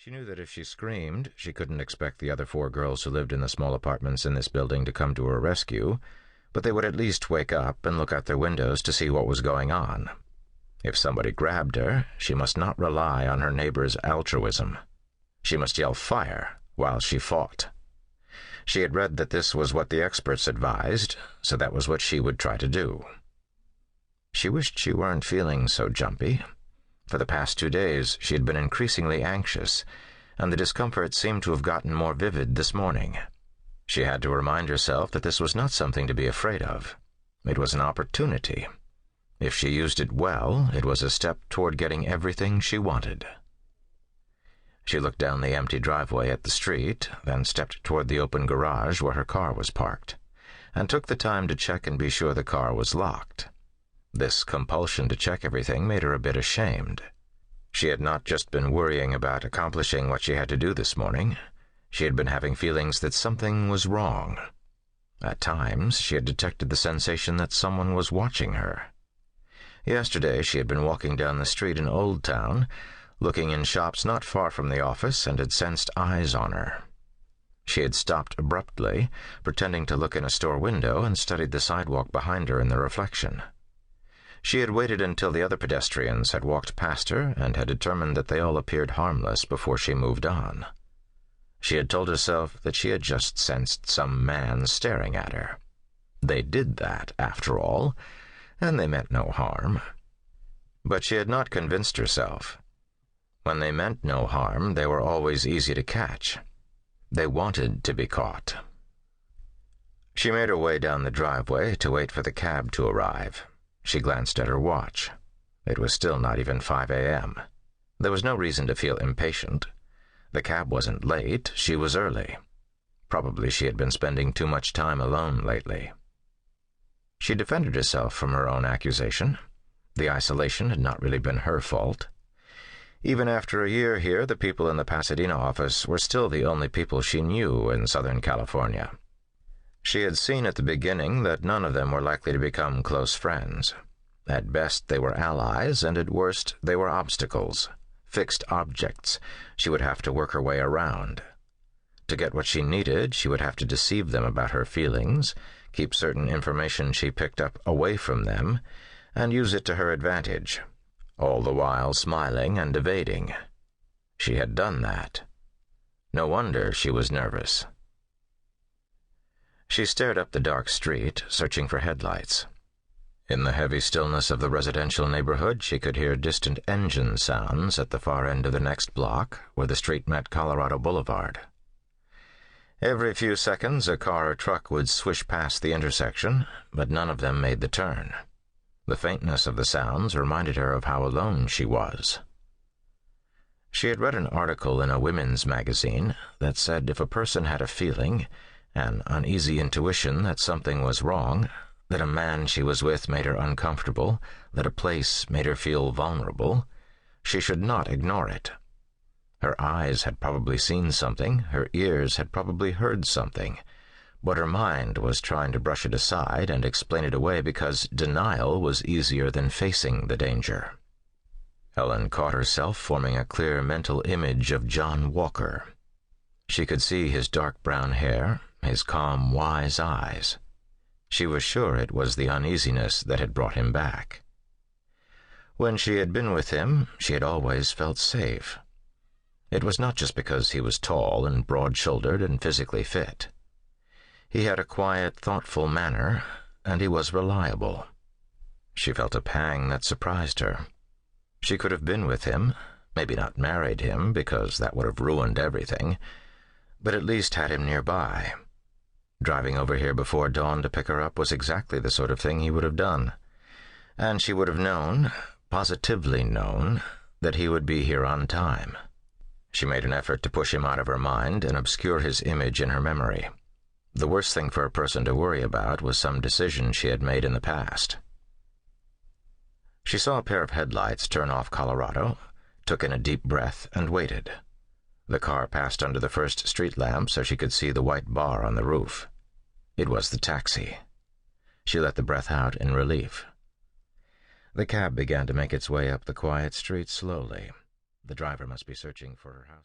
She knew that if she screamed, she couldn't expect the other 4 girls who lived in the small apartments in this building to come to her rescue, but they would at least wake up and look out their windows to see what was going on. If somebody grabbed her, she must not rely on her neighbor's altruism. She must yell fire while she fought. She had read that this was what the experts advised, so that was what she would try to do. She wished she weren't feeling so jumpy. For the past 2 days, she had been increasingly anxious, and the discomfort seemed to have gotten more vivid this morning. She had to remind herself that this was not something to be afraid of. It was an opportunity. If she used it well, it was a step toward getting everything she wanted. She looked down the empty driveway at the street, then stepped toward the open garage where her car was parked, and took the time to check and be sure the car was locked. This compulsion to check everything made her a bit ashamed. She had not just been worrying about accomplishing what she had to do this morning. She had been having feelings that something was wrong. At times, she had detected the sensation that someone was watching her. Yesterday, she had been walking down the street in Old Town, looking in shops not far from the office, and had sensed eyes on her. She had stopped abruptly, pretending to look in a store window, and studied the sidewalk behind her in the reflection. She had waited until the other pedestrians had walked past her and had determined that they all appeared harmless before she moved on. She had told herself that she had just sensed some man staring at her. They did that, after all, and they meant no harm. But she had not convinced herself. When they meant no harm, they were always easy to catch. They wanted to be caught. She made her way down the driveway to wait for the cab to arrive. She glanced at her watch. It was still not even 5 a.m. There was no reason to feel impatient. The cab wasn't late, she was early. Probably she had been spending too much time alone lately. She defended herself from her own accusation. The isolation had not really been her fault. Even after a year here, the people in the Pasadena office were still the only people she knew in Southern California. She had seen at the beginning that none of them were likely to become close friends. At best, they were allies, and at worst, they were obstacles, fixed objects she would have to work her way around. To get what she needed, she would have to deceive them about her feelings, keep certain information she picked up away from them, and use it to her advantage, all the while smiling and evading. She had done that. No wonder she was nervous. She stared up the dark street, searching for headlights. In the heavy stillness of the residential neighborhood, she could hear distant engine sounds at the far end of the next block, where the street met Colorado Boulevard. Every few seconds, a car or truck would swish past the intersection, but none of them made the turn. The faintness of the sounds reminded her of how alone she was. She had read an article in a women's magazine that said if a person had a feeling, an uneasy intuition that something was wrong, that a man she was with made her uncomfortable, that a place made her feel vulnerable, she should not ignore it. Her eyes had probably seen something, her ears had probably heard something, but her mind was trying to brush it aside and explain it away because denial was easier than facing the danger. Helen caught herself forming a clear mental image of John Walker. She could see his dark brown hair, his calm, wise eyes. She was sure it was the uneasiness that had brought him back. When she had been with him, she had always felt safe. It was not just because he was tall and broad-shouldered and physically fit. He had a quiet, thoughtful manner, and he was reliable. She felt a pang that surprised her. She could have been with him, maybe not married him, because that would have ruined everything, but at least had him nearby. Driving over here before dawn to pick her up was exactly the sort of thing he would have done, and she would have known, positively known, that he would be here on time. She made an effort to push him out of her mind and obscure his image in her memory. The worst thing for a person to worry about was some decision she had made in the past. She saw a pair of headlights turn off Colorado, took in a deep breath, and waited. The car passed under the first street lamp so she could see the white bar on the roof. It was the taxi. She let the breath out in relief. The cab began to make its way up the quiet street slowly. The driver must be searching for her house.